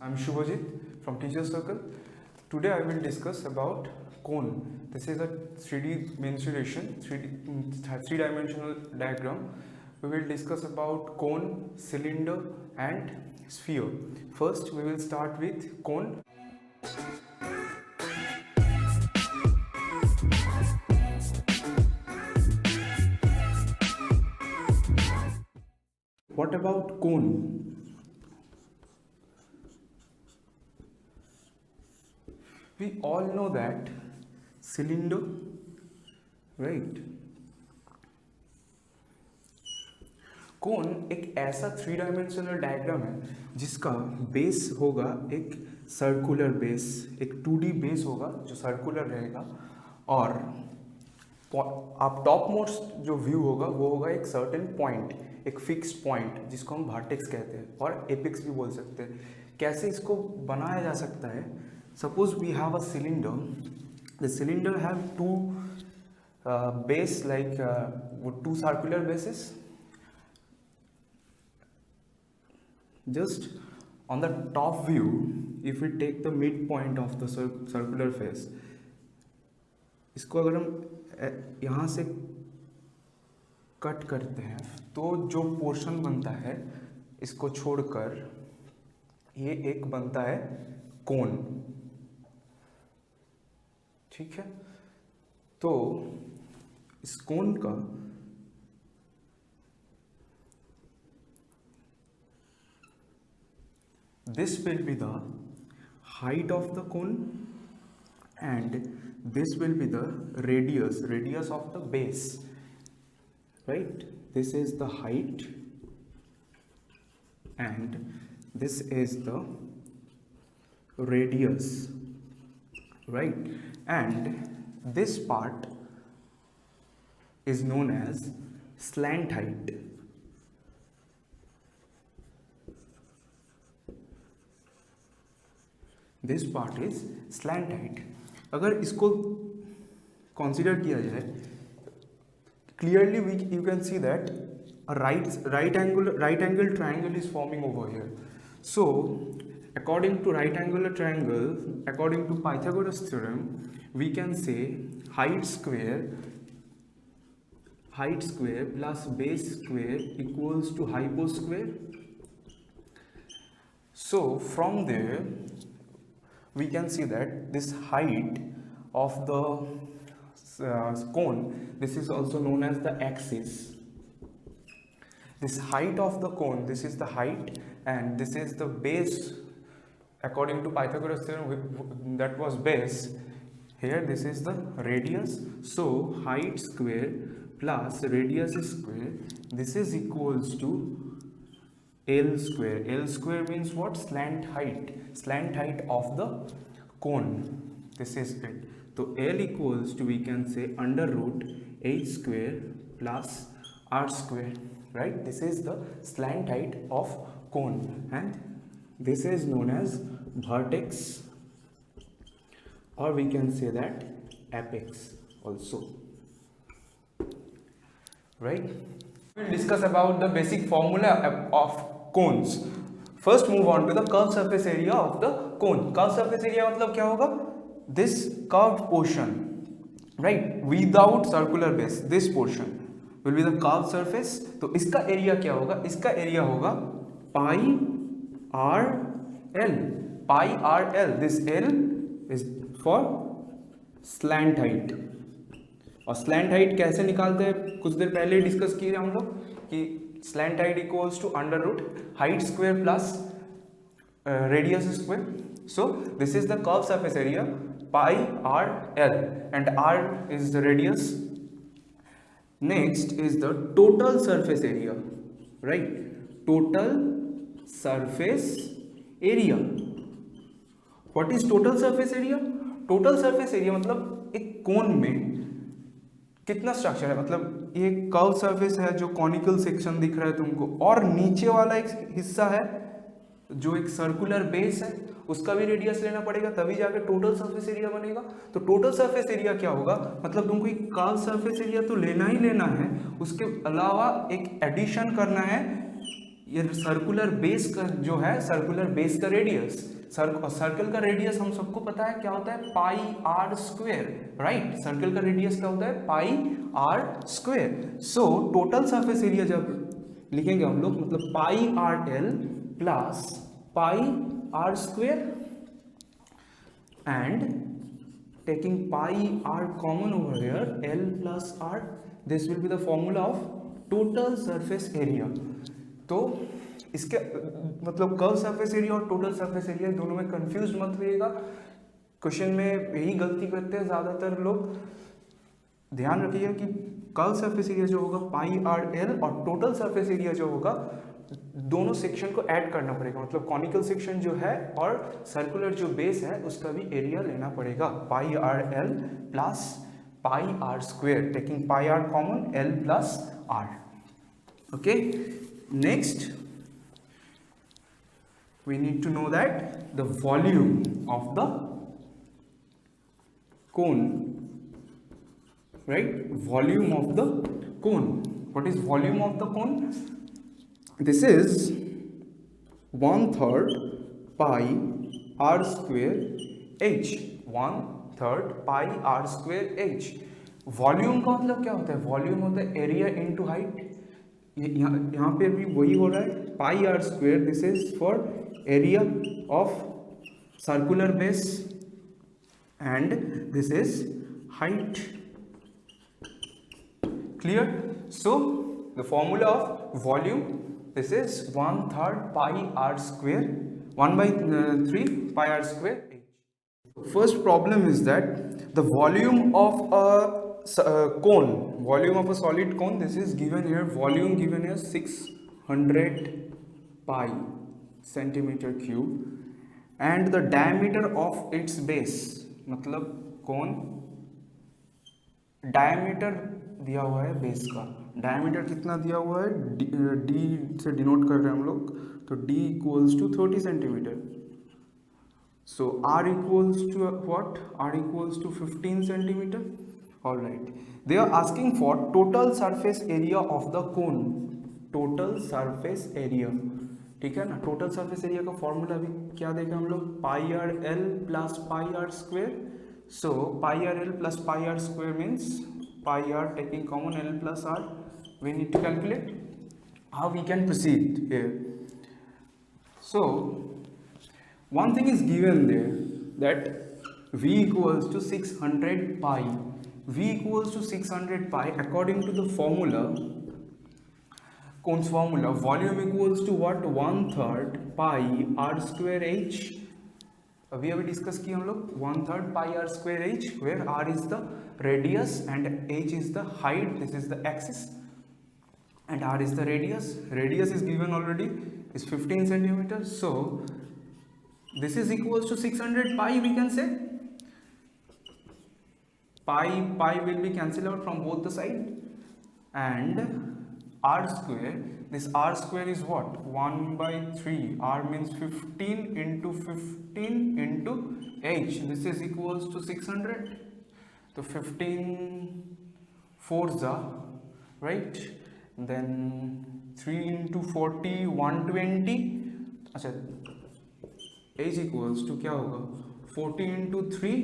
I'm Shubhajit from Teacher Circle. Today I will discuss about cone. This is a 3D mensuration, 3-dimensional diagram. We will discuss about cone, cylinder and sphere. First we will start with cone. What about cone? We all know that cylinder, right? कोन एक ऐसा 3-डायमेंशनल diagram है जिसका base होगा एक circular base, एक 2D base होगा जो circular रहेगा, और आप टॉप मोस्ट जो व्यू होगा वो होगा एक सर्टेन पॉइंट, एक फिक्स्ड पॉइंट जिसको हम वर्टेक्स कहते हैं और एपेक्स भी बोल सकते हैं. कैसे इसको बनाया जा सकता है? Suppose we have a cylinder. The cylinder have two base, like two circular bases. Just on the top view, if we take the midpoint of the circular face, इसको अगर हम यहाँ से कट करते हैं तो जो पोर्शन बनता है इसको छोड़कर ये एक बनता है कोन. ठीक है, तो इस कोन का this will be the height of the cone and this will be the radius of the base, right? This is the height and this is the radius, right? And this part is known as slant height. This part is slant height. अगर इसको consider किया जाए clearly you can see that right angle triangle is forming over here. So according to right angular triangle, according to Pythagoras theorem, we can say height square plus base square equals to hypo square. So from there we can see that this height of the cone, this is also known as the axis. This height of the cone, this is the height, and this is the base. According to Pythagoras theorem, that was base. Here this is the radius. So height square plus radius square, this is equals to L square. L square means what? Slant height of the cone. This is it. So L equals to, we can say, under root h square plus r square, right? This is the slant height of cone and this is known as vertex, or we can say that apex also, right? We'll discuss about the basic formula of cones. First move on to the curved surface area of the cone. Curved surface area मतलब क्या होगा? This curved portion, right, without circular base, this portion will be the curved surface. तो इसका area क्या होगा? इसका area होगा pi R L. This L is for slant height. और स्लैंट हाइट कैसे निकालते हैं? कुछ देर पहले डिस्कस किए हम लोग कि slant height equals to under root height square plus radius square. So this is the curve surface area pi R L and R is the radius. Next is the total surface area, right? Total surface area. What is total surface area? Total surface area मतलब एक कोन में कितना structure है, मतलब ये curve surface है जो conical section दिख रहा है तुमको, और नीचे वाला एक हिस्सा है जो एक सर्कुलर बेस है, उसका भी रेडियस लेना पड़ेगा तभी जाके टोटल सरफेस एरिया बनेगा. तो टोटल सरफेस एरिया क्या होगा? मतलब तुमको एक कर्व सरफेस एरिया तो लेना ही लेना है, उसके अलावा एक एडिशन करना है ये सर्कुलर बेस का जो है, सर्कुलर बेस का रेडियस, सर्कल का रेडियस हम सबको पता है क्या होता है, pi R square, right. Circle का रेडियस क्या होता है, pi R square. So total surface area जब लिखेंगे हम लोग, मतलब pi R L plus pi R square, and taking pi r common over here, L plus r, this will be the formula of total surface area। तो इसके मतलब curve surface area और total surface area दोनों में confuse मत होइएगा। Question में यही गलती करते हैं ज़्यादातर लोग। ध्यान रखिएगा कि कर्व सरफेस एरिया जो होगा पाई आर एल, और टोटल सरफेस एरिया जो होगा, दोनों सेक्शन को ऐड करना पड़ेगा, मतलब कॉनिकल सेक्शन जो है और सर्कुलर जो बेस है उसका भी एरिया लेना पड़ेगा, pi R L plus pi R square, taking pi R common, L plus R. Okay, next we need to know that the volume of the cone, right? Volume of the cone. What is volume of the cone? This is 1/3 pi r square h, 1/3 pi r square h। Volume का मतलब क्या होता है, volume होता है area into height. यहाँ पे भी वही हो रहा है, pi R square, this is for area of circular base and this is height. Clear? So the formula of volume, this is 1/3 pi r square, 1/3 pi r square h. First problem is that the volume of a cone, volume of a solid cone, this is given here, volume given here 600 pi centimeter cube, and the diameter of its base, मतलब cone diameter दिया हुआ है base का, diameter कितना दिया हुआ है, D से डिनोट कर रहे हैं हम लोग, तो d equals to 30 centimetre. So r equals to what, r equals to 15 centimetre. Alright, they are asking for total surface area of the cone, total surface area, ठीक है ना। टोटल सरफेस एरिया का फॉर्मूला भी क्या देखें हम लोग, pi R L plus pi R square. So pi R L plus pi R square means pi r, taking common L plus r, we need to calculate how we can proceed here. So one thing is given there, that v equals to 600 pi, v equals to 600 pi according to the formula, Cone's formula, volume equals to what, 1/3 pi r square h। अभी discuss किया हम लोग, 1/3 pi r square h, where r is the radius and h is the height, this is the axis, and r is the radius. Radius is given already, is 15 centimeters. So this is equals to 600 pi, we can say. Pi will be cancelled out from both the side, and r square, this r square is what, 1/3, r means 15 into 15 into h, this is equals to 600, so 15 4s are, right, then 3 into 40 120, अच्छा h equals to क्या होगा, 40 into 3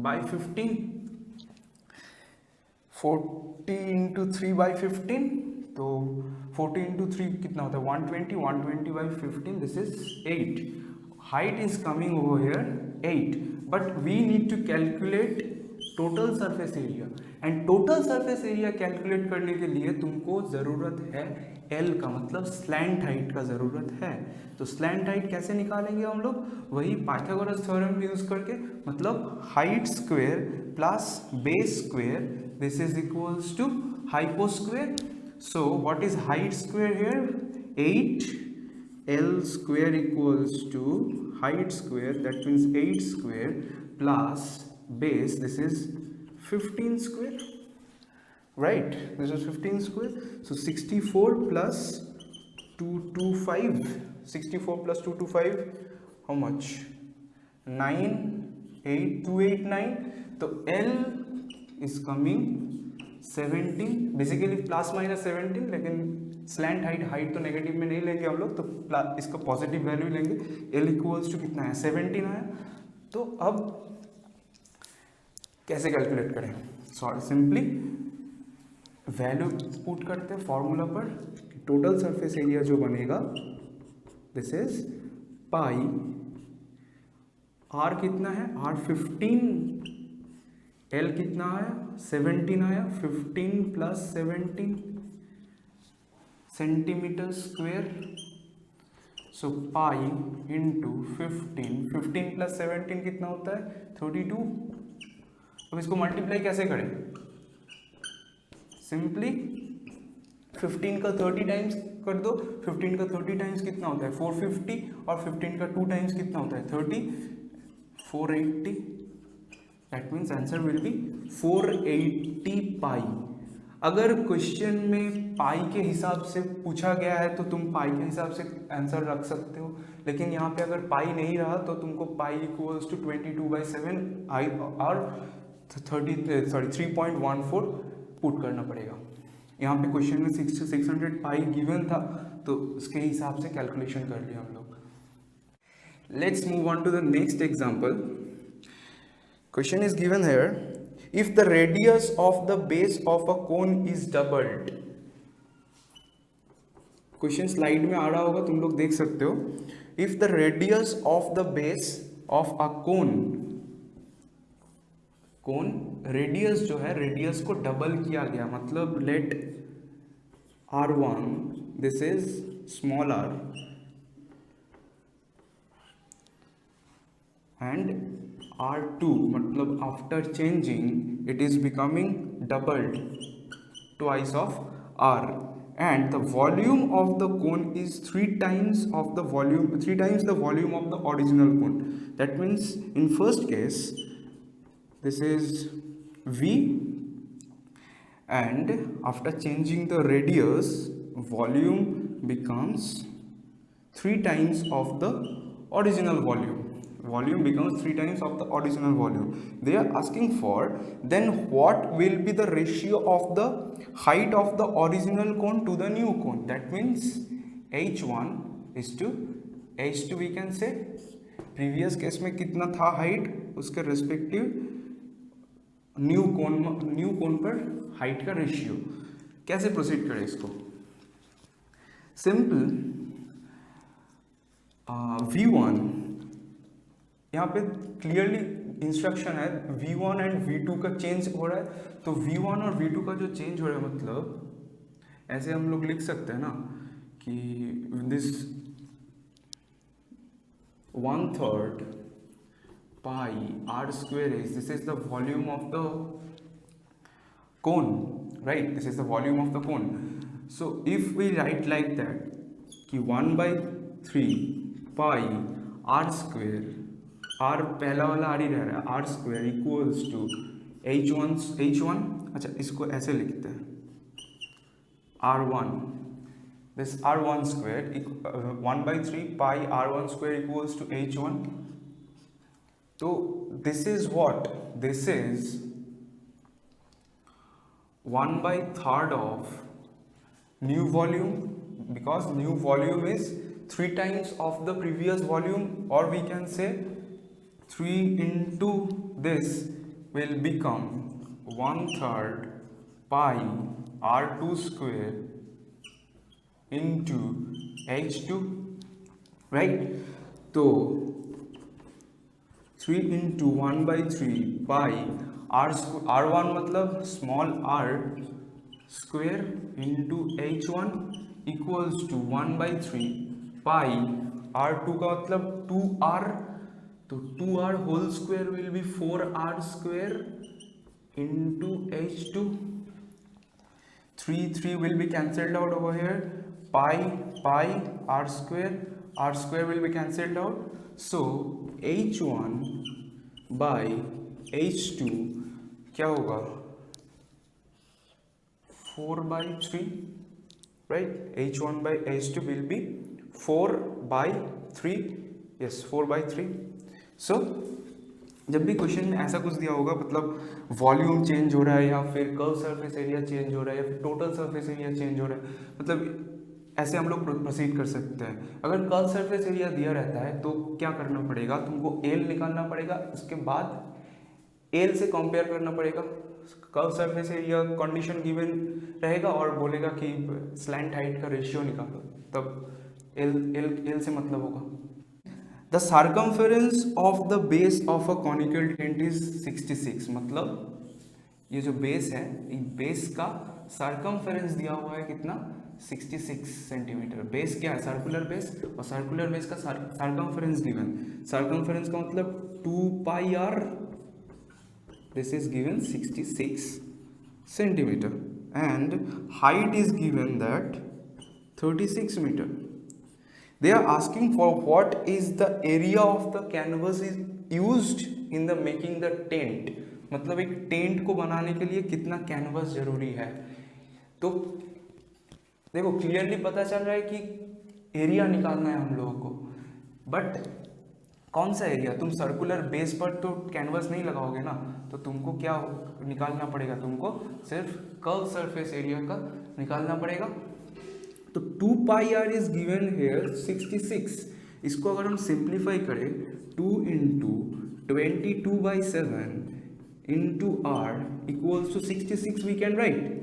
by 15, 40 into 3 by 15, तो 40 into 3 कितना होता है, 120, 120 by 15, this is 8. Height is coming over here 8, but we need to calculate total surface area, and total surface area calculate करने के लिए तुमको ज़रूरत है L का, मतलब slant height का ज़रूरत है। तो slant height कैसे निकालेंगे हम लोग, वही पाइथागोरस थ्योरम यूज़ करके, मतलब height square plus base square, this is equals to hypo square। So what is height square here, 8, L square equals to height square, that means 8 square plus base, this is 15 square, right, this is 15 square. So 64 plus 225, 64 plus 225, how much, 9, 8, 289, so L is coming 17, basically plus minus 17, लेकिन slant height तो negative में नहीं लेंगे हम लोग, तो इसका positive value लेंगे। एल इक्वल्स टू कितना है 17 आया। तो अब कैसे कैलकुलेट करें, सॉरी सिंपली वैल्यू पुट करते हैं फॉर्मूला पर। टोटल सरफेस एरिया जो बनेगा दिस इज पाई, आर कितना है, आर 15, एल कितना आया 17 आया, 15 plus 17 centimetre square, so pi into 15 plus 17 कितना होता है 32। अब इसको मल्टीप्लाई कैसे करें, सिंपली 15 का 30 टाइम्स कर दो। 15 का 30 टाइम्स कितना होता है 450, और 15 का 2 टाइम्स कितना होता है 30, 480। That means answer will be 480 पाई। अगर क्वेश्चन में पाई के हिसाब से पूछा गया है तो तुम पाई के हिसाब से आंसर रख सकते हो, लेकिन यहाँ पे अगर पाई नहीं रहा तो तुमको पाई इक्वल्स टू 22/7 आई और 3.14 पुट करना पड़ेगा। यहाँ पे क्वेश्चन में 600 पाई गिवन था, तो उसके हिसाब से कैलकुलेशन कर लिया हम लोग। Let's move on to the next example. Question is given here, if the radius of the base of a cone is doubled. Question slide में आ रहा होगा, तुम लोग देख सकते हो। If the radius of the base of a cone radius जो है, रेडियस को डबल किया गया, मतलब let R1 this is small r and R2 मतलब after changing it is becoming doubled twice of R, and the volume of the cone is 3 times the volume of the original cone. That means in first case this is V, and after changing the radius volume becomes 3 times of the original volume. Volume becomes 3 times of the original volume. They are asking for then what will be the ratio of the height of the original cone to the new cone. That means h1 is to h2 we can say. previous case में कितना था height, उसके respective new कोन पर height का ratio. कैसे proceed करें इसको, simple V1 यहाँ पे क्लियरली इंस्ट्रक्शन है V1 एंड V2 का चेंज हो रहा है, तो V1 और V2 का जो चेंज हो रहा है मतलब ऐसे हम लोग लिख सकते हैं ना कि this 1/3 pi r square is, this is the volume of the cone, right? This is the volume of the cone. So if we write like that कि 1/3 pi r square, r पहला वाला r ही रह रहा है, r square equals to h1, अच्छा इसको ऐसे लिखते हैं r1, this r1 square 1/3 pi r1 square equals to h1. So this is what, this is 1/3 of new volume, because new volume is 3 times of the previous volume, or we can say 3 into this will become 1/3 pi r2 square into h2, right? So 3 into 1/3 pi r1 मतलब small r square into h1 equals to 1/3 pi r2 का मतलब 2r, तो 2r whole square will be 4r square into h2. 3 will be cancelled out over here, pi r square will be cancelled out, so h1 by h2 क्या होगा 4/3, right? h1 by h2 will be 4/3, yes 4/3. So जब भी question में ऐसा कुछ दिया होगा, मतलब वॉल्यूम चेंज हो रहा है या फिर कर्व सरफेस एरिया चेंज हो रहा है या फिर टोटल सरफेस एरिया चेंज हो रहा है, मतलब ऐसे हम लोग प्रोसीड कर सकते हैं। अगर कर्व सरफेस एरिया दिया रहता है तो क्या करना पड़ेगा, तुमको एल निकालना पड़ेगा, उसके बाद एल से कंपेयर करना पड़ेगा। Curve surface area condition given रहेगा और बोलेगा कि स्लैंट हाइट का रेशियो निकालो, तब एल एल एल से मतलब होगा। The circumference of the base of a conical tent is 66, मतलब ये जो बेस है, ये बेस का सर्कमफेरेंस दिया हुआ है कितना, 66 सेंटीमीटर। बेस क्या है, सर्कुलर बेस, और सर्कुलर बेस का सर्कमफेरेंस गिवन, सर्कमफेरेंस का मतलब 2 pi R, this is given 66 centimeter, and height is given that 36 meter. They are asking for what is the area of the canvas is used in the making the tent, मतलब एक tent को बनाने के लिए कितना canvas जरूरी है। तो देखो क्लियरली पता चल रहा है कि एरिया निकालना है हम लोगों को, बट कौन सा एरिया, तुम सर्कुलर बेस पर तो कैनवस नहीं लगाओगे ना, तो तुमको क्या निकालना पड़ेगा, तुमको सिर्फ कर्व सरफेस एरिया का निकालना पड़ेगा। तो 2 pi R is given here 66, इसको अगर हम सिंप्लीफाई करें 2 into 22/7 into R equals to 66, we can write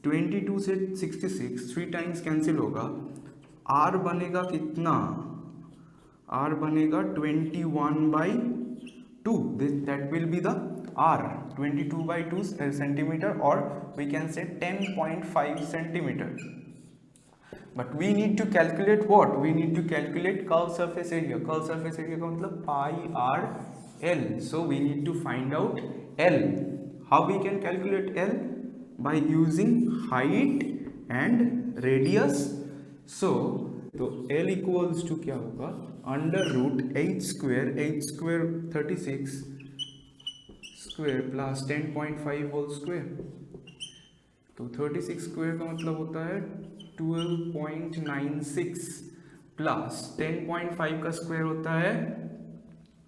22 से 66 3 टाइम्स कैंसिल होगा, आर बनेगा कितना, आर बनेगा 21/2, that will be the R, 22/2 centimetre, और we can say 10.5 centimetre. But we need to calculate what? We need to calculate curved surface area. Curved surface area का मतलब pi r l. So we need to find out L. How we can calculate L? By using height and radius. So L equals to क्या होगा, under root h square 36 square plus 10.5 whole square. तो 36 square का मतलब होता है 12.96 plus 10.5 का square होता है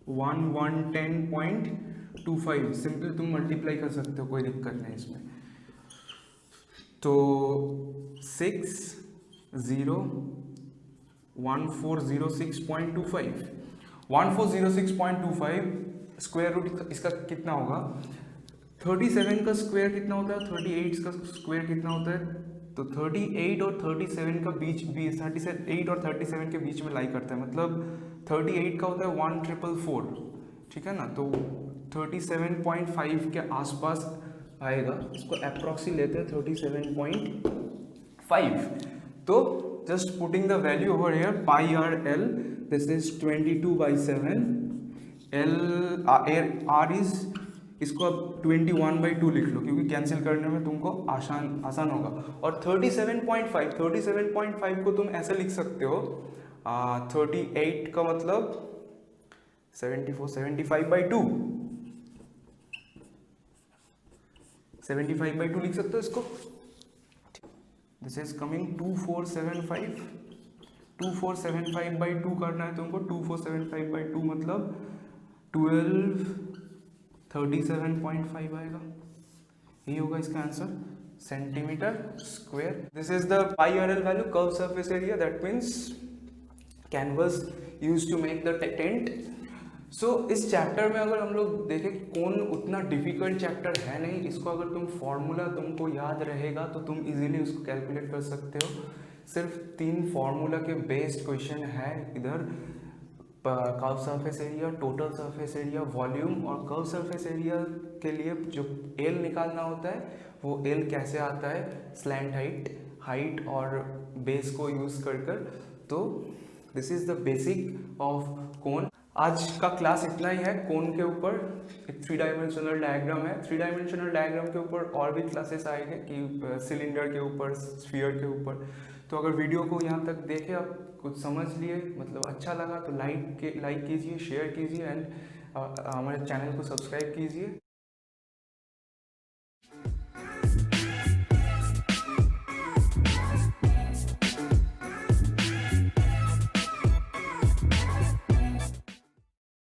110.25। सिंपल तुम मल्टीप्लाई कर सकते हो, कोई दिक्कत नहीं इसमें। तो 1406.25 स्क्वायर रूट इसका कितना होगा, 37 का स्क्वायर कितना होता है, 38 का स्क्वायर कितना होता है, तो 38 और 37 का बीच 38 और 37 के बीच में लाई करता है, मतलब 38 का होता है 1444, ठीक है ना, तो 37.5 के आसपास आएगा, इसको अप्रॉक्सी लेते हैं 37.5। तो just putting the value over here, pi R L, this is 22/7, L R is, इसको अब 21/2 लिख लो क्योंकि कैंसिल करने में तुमको आसान होगा। और 37.5 को तुम ऐसे लिख सकते हो, 38 का मतलब 75/2 लिख सकते हो इसको। दिस इज कमिंग 2475/2 करना है तुमको, 2475/2 मतलब 1237.5 आएगा, यही होगा इसका answer, centimetre square. This is the pi R L value, curve surface area, that means canvas use to make the tent. So इस चैप्टर में अगर हम लोग देखें, कौन उतना डिफिकल्ट चैप्टर है नहीं, इसको अगर तुम फॉर्मूला तुमको याद रहेगा तो तुम इजीली उसको कैलकुलेट कर सकते हो। सिर्फ 3 फॉर्मूला के बेस्ड क्वेश्चन है इधर, curve surface area, total surface area, volume, और कर्व सरफेस एरिया के लिए जो एल निकालना होता है वो एल कैसे आता है, स्लैंट हाइट और बेस को यूज कर। तो this is the basic of cone. आज का क्लास इतना ही है कोन के ऊपर। एक 3 डायमेंशनल डायग्राम है, 3 डायमेंशनल डायग्राम के ऊपर और भी क्लासेस आएंगे कि सिलेंडर के ऊपर, स्फीयर के ऊपर। तो अगर वीडियो को यहाँ तक देखे, आप कुछ समझ लिए, मतलब अच्छा लगा, तो लाइक कीजिए, शेयर कीजिए, एंड हमारे चैनल को सब्सक्राइब कीजिए।